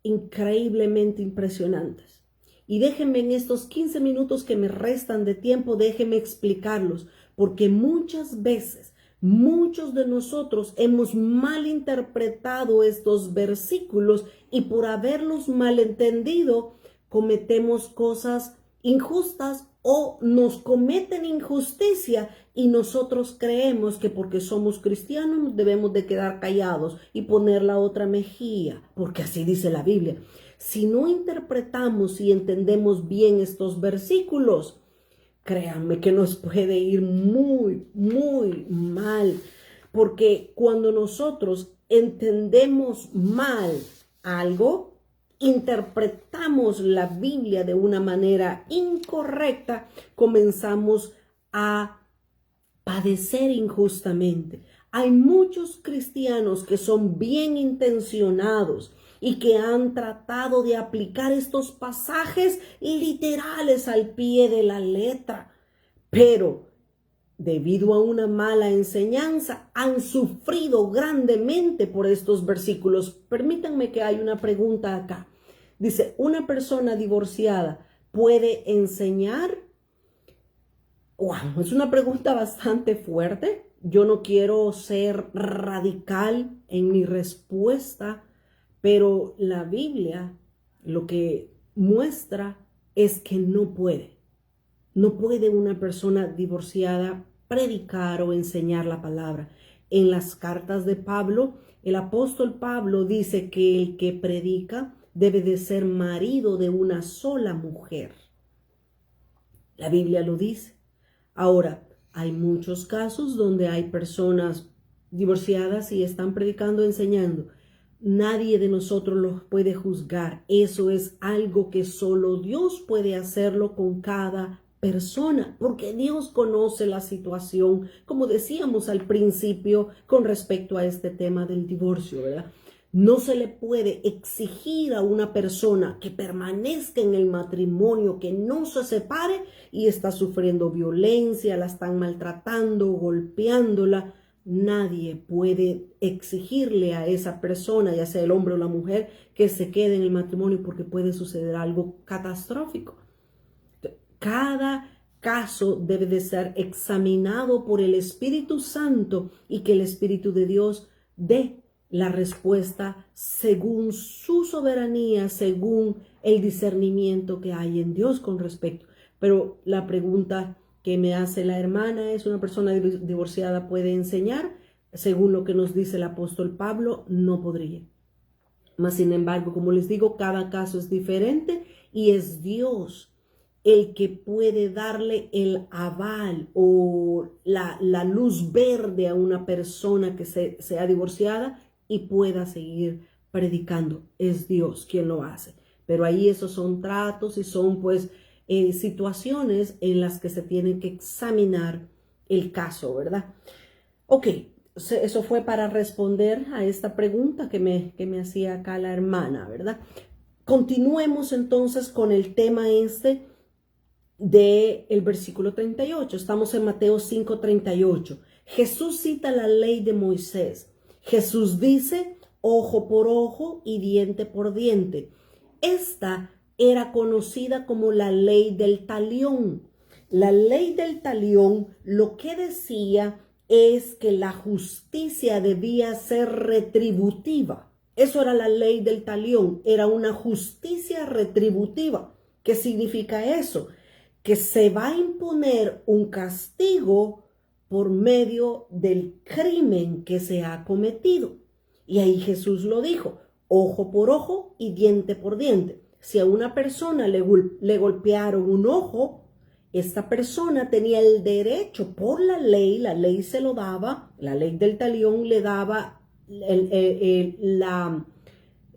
increíblemente impresionantes. Y déjenme en estos 15 minutos que me restan de tiempo, déjenme explicarlos, porque muchas veces muchos de nosotros hemos malinterpretado estos versículos y por haberlos malentendido cometemos cosas injustas o nos cometen injusticia y nosotros creemos que porque somos cristianos debemos de quedar callados y poner la otra mejilla, porque así dice la Biblia. Si no interpretamos y entendemos bien estos versículos, créanme que nos puede ir muy, muy mal, porque cuando nosotros entendemos mal algo, interpretamos la Biblia de una manera incorrecta, comenzamos a padecer injustamente. Hay muchos cristianos que son bien intencionados y que han tratado de aplicar estos pasajes literales al pie de la letra, pero debido a una mala enseñanza han sufrido grandemente por estos versículos. Permítanme que hay una pregunta acá. Dice, ¿una persona divorciada puede enseñar Wow, es una pregunta bastante fuerte. Yo no quiero ser radical en mi respuesta, pero la Biblia lo que muestra es que no puede. No puede una persona divorciada predicar o enseñar la palabra. En las cartas de Pablo, el apóstol Pablo dice que el que predica debe de ser marido de una sola mujer. La Biblia lo dice. Ahora, hay muchos casos donde hay personas divorciadas y están predicando, enseñando. Nadie de nosotros los puede juzgar. Eso es algo que solo Dios puede hacerlo con cada persona, porque Dios conoce la situación, como decíamos al principio con respecto a este tema del divorcio, ¿verdad? No se le puede exigir a una persona que permanezca en el matrimonio, que no se separe y está sufriendo violencia, la están maltratando, golpeándola. Nadie puede exigirle a esa persona, ya sea el hombre o la mujer, que se quede en el matrimonio porque puede suceder algo catastrófico. Cada caso debe de ser examinado por el Espíritu Santo y que el Espíritu de Dios dé la respuesta según su soberanía, según el discernimiento que hay en Dios con respecto. Pero la pregunta que me hace la hermana es, ¿una persona divorciada puede enseñar? Según lo que nos dice el apóstol Pablo, no podría. Mas, sin embargo, como les digo, cada caso es diferente y es Dios el que puede darle el aval o la luz verde a una persona que sea divorciada y pueda seguir predicando. Es Dios quien lo hace. Pero ahí esos son tratos y son pues situaciones en las que se tiene que examinar el caso, ¿verdad? Ok, eso fue para responder a esta pregunta que me hacía acá la hermana, ¿verdad? Continuemos entonces con el tema del versículo 38. Estamos en Mateo 5:38. Jesús cita la ley de Moisés. Jesús dice, ojo por ojo y diente por diente. Esta era conocida como la ley del talión. La ley del talión lo que decía es que la justicia debía ser retributiva. Eso era la ley del talión, era una justicia retributiva. ¿Qué significa eso? Que se va a imponer un castigo por medio del crimen que se ha cometido. Y ahí Jesús lo dijo, ojo por ojo y diente por diente. Si a una persona le golpearon un ojo, esta persona tenía el derecho por la ley se lo daba, la ley del talión le daba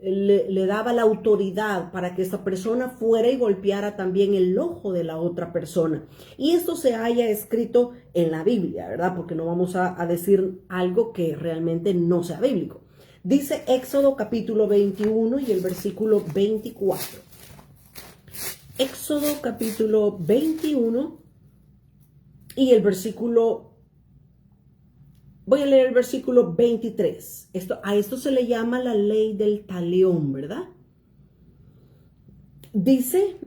le daba la autoridad para que esta persona fuera y golpeara también el ojo de la otra persona. Y esto se haya escrito en la Biblia, ¿verdad? Porque no vamos a decir algo que realmente no sea bíblico. Dice Éxodo capítulo 21 y el versículo 24. Éxodo capítulo 21 y el versículo... Voy a leer el versículo 23. A esto se le llama la ley del talión, ¿verdad? Dice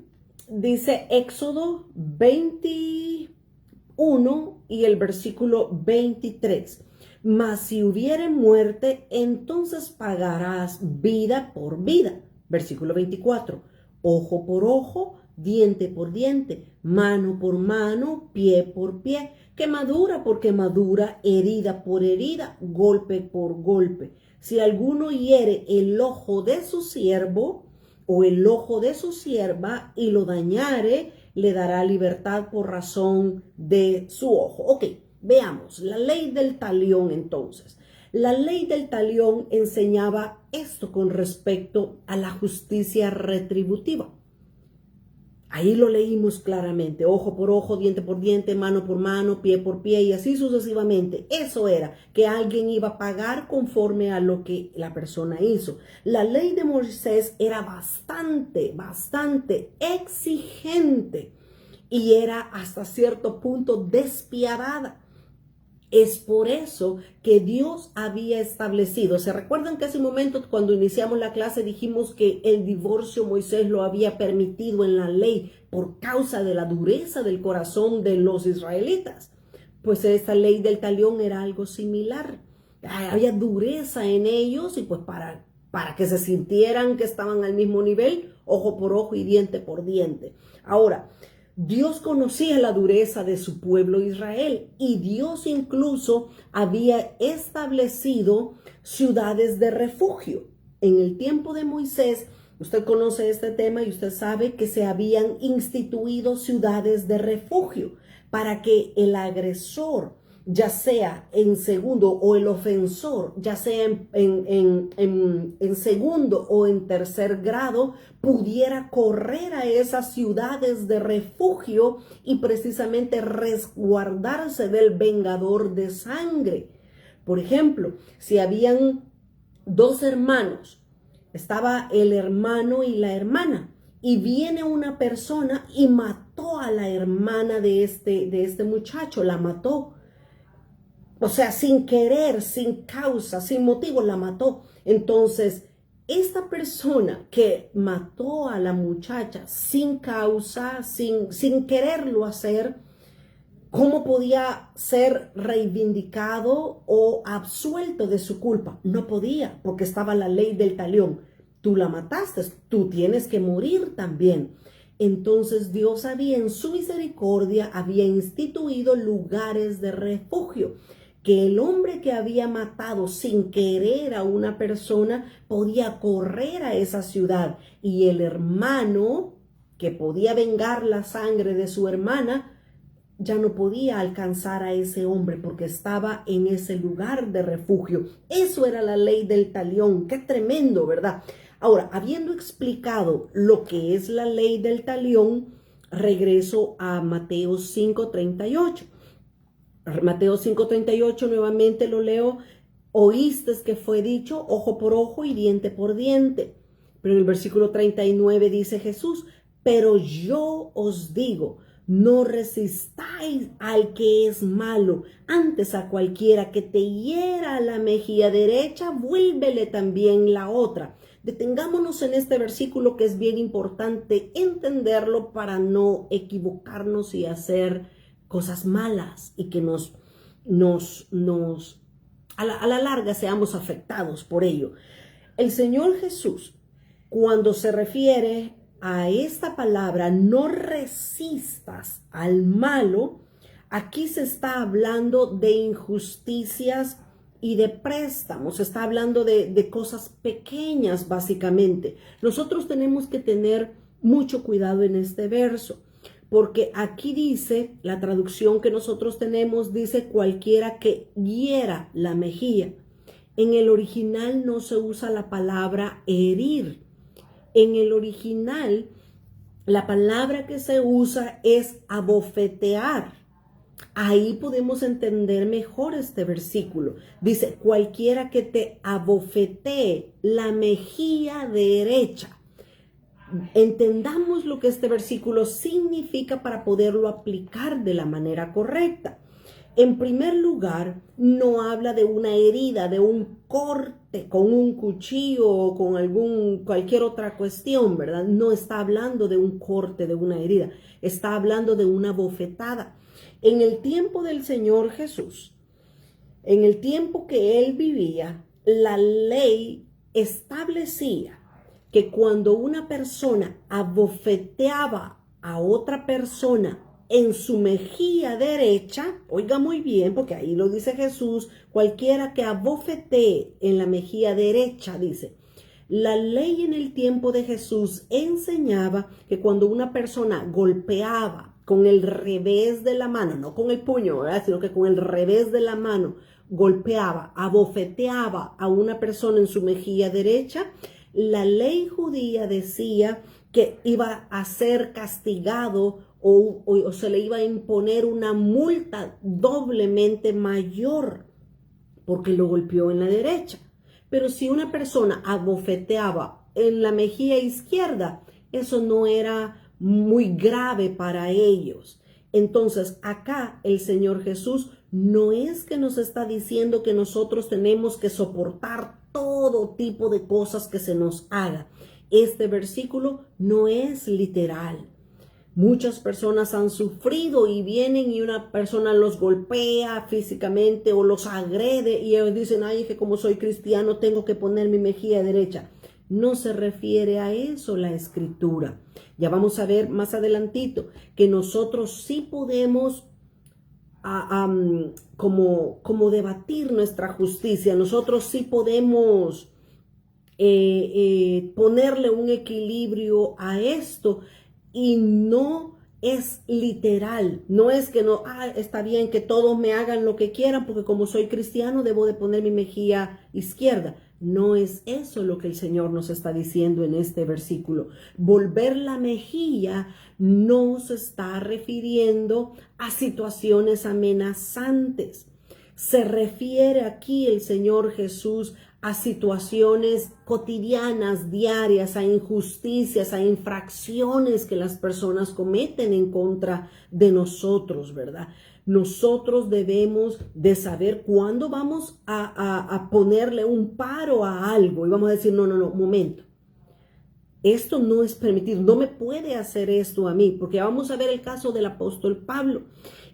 Éxodo 21 y el versículo 23. Mas si hubiere muerte, entonces pagarás vida por vida. Versículo 24. Ojo por ojo, diente por diente, mano por mano, pie por pie. Quemadura por quemadura, herida por herida, golpe por golpe. Si alguno hiere el ojo de su siervo o el ojo de su sierva y lo dañare, le dará libertad por razón de su ojo. Ok, veamos, la ley del talión entonces. La ley del talión enseñaba esto con respecto a la justicia retributiva. Ahí lo leímos claramente, ojo por ojo, diente por diente, mano por mano, pie por pie y así sucesivamente. Eso era que alguien iba a pagar conforme a lo que la persona hizo. La ley de Moisés era bastante exigente y era hasta cierto punto despiadada. Es por eso que Dios había establecido. ¿Se recuerdan que hace un momento cuando iniciamos la clase dijimos que el divorcio Moisés lo había permitido en la ley por causa de la dureza del corazón de los israelitas? Pues esta ley del talión era algo similar. Había dureza en ellos y pues para que se sintieran que estaban al mismo nivel, ojo por ojo y diente por diente. Ahora, Dios conocía la dureza de su pueblo Israel y Dios incluso había establecido ciudades de refugio. En el tiempo de Moisés, usted conoce este tema y usted sabe que se habían instituido ciudades de refugio para que el agresor, ya sea en segundo, o el ofensor, ya sea en segundo o en tercer grado, pudiera correr a esas ciudades de refugio y precisamente resguardarse del vengador de sangre. Por ejemplo, si habían dos hermanos, estaba el hermano y la hermana, y viene una persona y mató a la hermana de este muchacho, la mató. O sea, sin querer, sin causa, sin motivo, la mató. Entonces, esta persona que mató a la muchacha sin causa, sin quererlo hacer, ¿cómo podía ser reivindicado o absuelto de su culpa? No podía, porque estaba la ley del talión. Tú la mataste, tú tienes que morir también. Entonces Dios había en su misericordia, había instituido lugares de refugio, que el hombre que había matado sin querer a una persona podía correr a esa ciudad y el hermano que podía vengar la sangre de su hermana ya no podía alcanzar a ese hombre porque estaba en ese lugar de refugio. Eso era la ley del talión. Qué tremendo, ¿verdad? Ahora, habiendo explicado lo que es la ley del talión, regreso a Mateo 5:38. Mateo 5:38, nuevamente lo leo. Oíste que fue dicho ojo por ojo y diente por diente. Pero en el versículo 39 dice Jesús, pero yo os digo, no resistáis al que es malo, antes a cualquiera que te hiera la mejilla derecha, vuélvele también la otra. Detengámonos en este versículo que es bien importante entenderlo para no equivocarnos y hacer cosas malas y que a la larga seamos afectados por ello. El Señor Jesús, cuando se refiere a esta palabra, no resistas al malo, aquí se está hablando de injusticias y de préstamos, se está hablando de cosas pequeñas básicamente. Nosotros tenemos que tener mucho cuidado en este verso, porque aquí dice, la traducción que nosotros tenemos dice cualquiera que hiera la mejilla. En el original no se usa la palabra herir. En el original, la palabra que se usa es abofetear. Ahí podemos entender mejor este versículo. Dice, cualquiera que te abofetee la mejilla derecha. Entendamos lo que este versículo significa para poderlo aplicar de la manera correcta. En primer lugar, no habla de una herida, de un corte con un cuchillo o con cualquier otra cuestión, ¿verdad? No está hablando de un corte, de una herida. Está hablando de una bofetada. En el tiempo del Señor Jesús, en el tiempo que Él vivía, la ley establecía que cuando una persona abofeteaba a otra persona en su mejilla derecha, oiga muy bien, porque ahí lo dice Jesús, cualquiera que abofetee en la mejilla derecha, dice. La ley en el tiempo de Jesús enseñaba que cuando una persona golpeaba con el revés de la mano, no con el puño, ¿verdad?, sino que con el revés de la mano, golpeaba, abofeteaba a una persona en su mejilla derecha, la ley judía decía que iba a ser castigado o se le iba a imponer una multa doblemente mayor porque lo golpeó en la derecha. Pero si una persona abofeteaba en la mejilla izquierda, eso no era muy grave para ellos. Entonces acá el Señor Jesús no es que nos está diciendo que nosotros tenemos que soportar todo tipo de cosas que se nos haga. Este versículo no es literal. Muchas personas han sufrido y vienen y una persona los golpea físicamente o los agrede y ellos dicen, ay, es que como soy cristiano tengo que poner mi mejilla derecha. No se refiere a eso la escritura. Ya vamos a ver más adelantito que nosotros sí podemos como debatir nuestra justicia. Nosotros sí podemos ponerle un equilibrio a esto. Y no es literal, no es que no, está bien que todos me hagan lo que quieran porque como soy cristiano debo de poner mi mejilla izquierda. No es eso lo que el Señor nos está diciendo en este versículo. Volver la mejilla no se está refiriendo a situaciones amenazantes. Se refiere aquí el Señor Jesús a situaciones cotidianas, diarias, a injusticias, a infracciones que las personas cometen en contra de nosotros, ¿verdad? Nosotros debemos de saber cuándo vamos a ponerle un paro a algo y vamos a decir, no, momento. Esto no es permitido, no me puede hacer esto a mí, porque vamos a ver el caso del apóstol Pablo.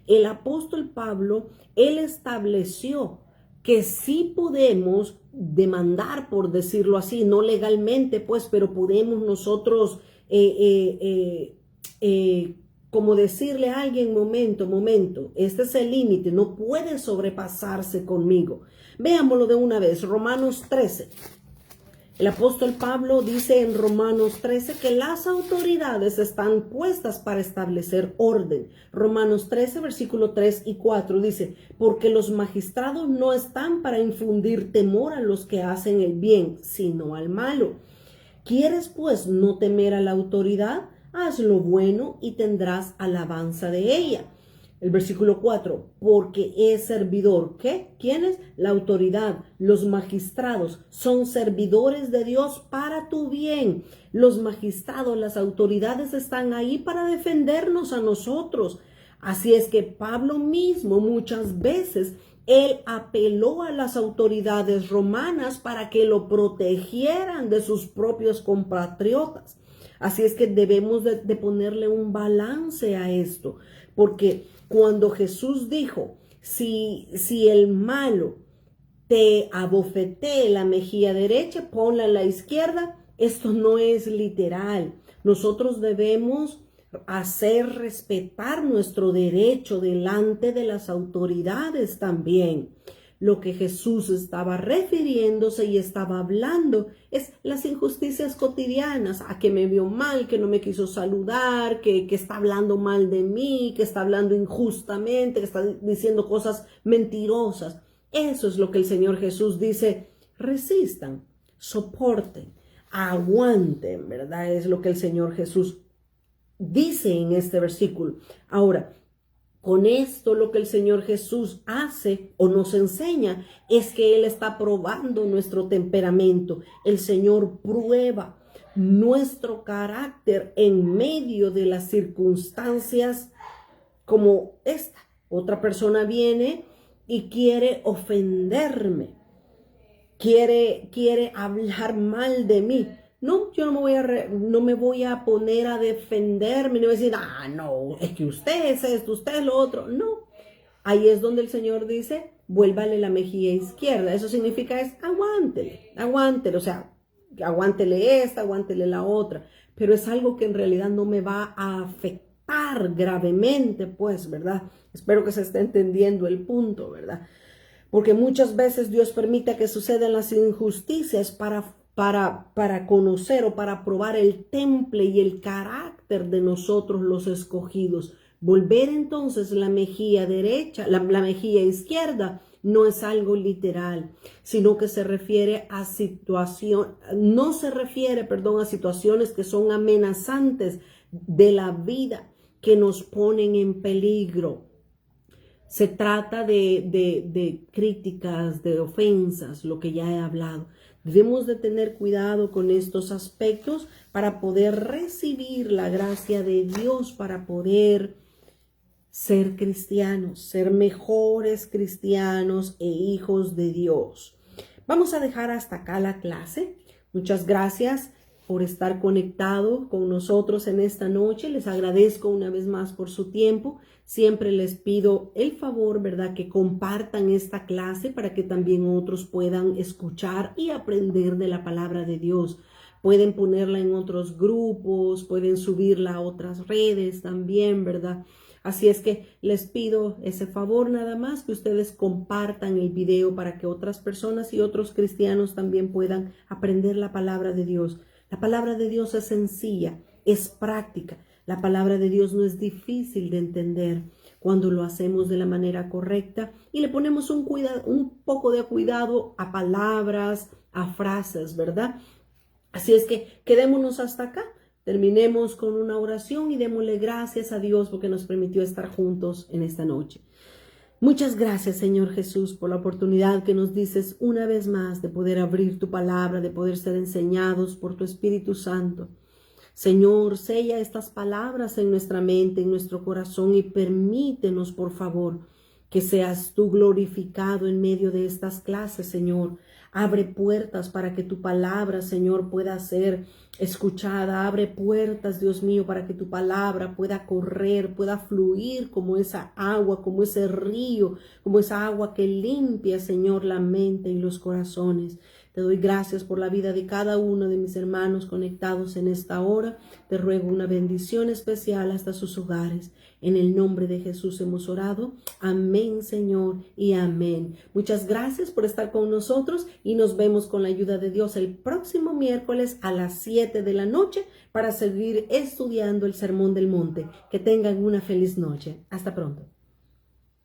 El apóstol Pablo, él estableció que sí podemos demandar, por decirlo así, no legalmente, pues, pero podemos nosotros, como decirle a alguien, momento, este es el límite, no puede sobrepasarse conmigo. Veámoslo de una vez, Romanos 13. El apóstol Pablo dice en Romanos 13 que las autoridades están puestas para establecer orden. Romanos 13, versículo 3 y 4 dice, porque los magistrados no están para infundir temor a los que hacen el bien, sino al malo. ¿Quieres pues no temer a la autoridad? Haz lo bueno y tendrás alabanza de ella. El versículo 4, porque es servidor. ¿Qué? ¿Quién es? La autoridad, los magistrados son servidores de Dios para tu bien. Los magistrados, las autoridades están ahí para defendernos a nosotros. Así es que Pablo mismo muchas veces, él apeló a las autoridades romanas para que lo protegieran de sus propios compatriotas. Así es que debemos de ponerle un balance a esto, porque cuando Jesús dijo, si el malo te abofetee la mejilla derecha, ponla en la izquierda, esto no es literal. Nosotros debemos hacer respetar nuestro derecho delante de las autoridades también. Lo que Jesús estaba refiriéndose y estaba hablando es las injusticias cotidianas, a que me vio mal, que no me quiso saludar, que está hablando mal de mí, que está hablando injustamente, que está diciendo cosas mentirosas. Eso es lo que el Señor Jesús dice, resistan, soporten, aguanten, ¿verdad? Es lo que el Señor Jesús dice en este versículo. Ahora, con esto lo que el Señor Jesús hace o nos enseña es que Él está probando nuestro temperamento. El Señor prueba nuestro carácter en medio de las circunstancias como esta. Otra persona viene y quiere ofenderme, quiere hablar mal de mí. No, yo no me voy a poner a defenderme, no voy a decir, no, es que usted es esto, usted es lo otro. No, ahí es donde el Señor dice, vuélvale la mejilla izquierda. Eso significa aguántele, o sea, aguántele esta, aguántele la otra. Pero es algo que en realidad no me va a afectar gravemente, pues, ¿verdad? Espero que se esté entendiendo el punto, ¿verdad? Porque muchas veces Dios permite que sucedan las injusticias para conocer o para probar el temple y el carácter de nosotros los escogidos. Volver entonces la mejilla derecha, la mejilla izquierda, no es algo literal, sino que se refiere a a situaciones que son amenazantes de la vida, que nos ponen en peligro. Se trata de críticas, de ofensas, lo que ya he hablado. Debemos de tener cuidado con estos aspectos para poder recibir la gracia de Dios, para poder ser cristianos, ser mejores cristianos e hijos de Dios. Vamos a dejar hasta acá la clase. Muchas gracias por estar conectado con nosotros en esta noche. Les agradezco una vez más por su tiempo. Siempre les pido el favor, ¿verdad?, que compartan esta clase para que también otros puedan escuchar y aprender de la palabra de Dios. Pueden ponerla en otros grupos, pueden subirla a otras redes también, ¿verdad? Así es que les pido ese favor nada más, que ustedes compartan el video para que otras personas y otros cristianos también puedan aprender la palabra de Dios. La palabra de Dios es sencilla, es práctica. La palabra de Dios no es difícil de entender cuando lo hacemos de la manera correcta y le ponemos un poco de cuidado a palabras, a frases, ¿verdad? Así es que quedémonos hasta acá. Terminemos con una oración y démosle gracias a Dios porque nos permitió estar juntos en esta noche. Muchas gracias, Señor Jesús, por la oportunidad que nos dices una vez más de poder abrir tu palabra, de poder ser enseñados por tu Espíritu Santo. Señor, sella estas palabras en nuestra mente, en nuestro corazón y permítenos, por favor, que seas tú glorificado en medio de estas clases, Señor. Abre puertas para que tu palabra, Señor, pueda ser escuchada. Abre puertas, Dios mío, para que tu palabra pueda correr, pueda fluir como esa agua, como ese río, como esa agua que limpia, Señor, la mente y los corazones. Te doy gracias por la vida de cada uno de mis hermanos conectados en esta hora. Te ruego una bendición especial hasta sus hogares. En el nombre de Jesús hemos orado. Amén, Señor, y amén. Muchas gracias por estar con nosotros y nos vemos con la ayuda de Dios el próximo miércoles a las 7 de la noche para seguir estudiando el Sermón del Monte. Que tengan una feliz noche. Hasta pronto.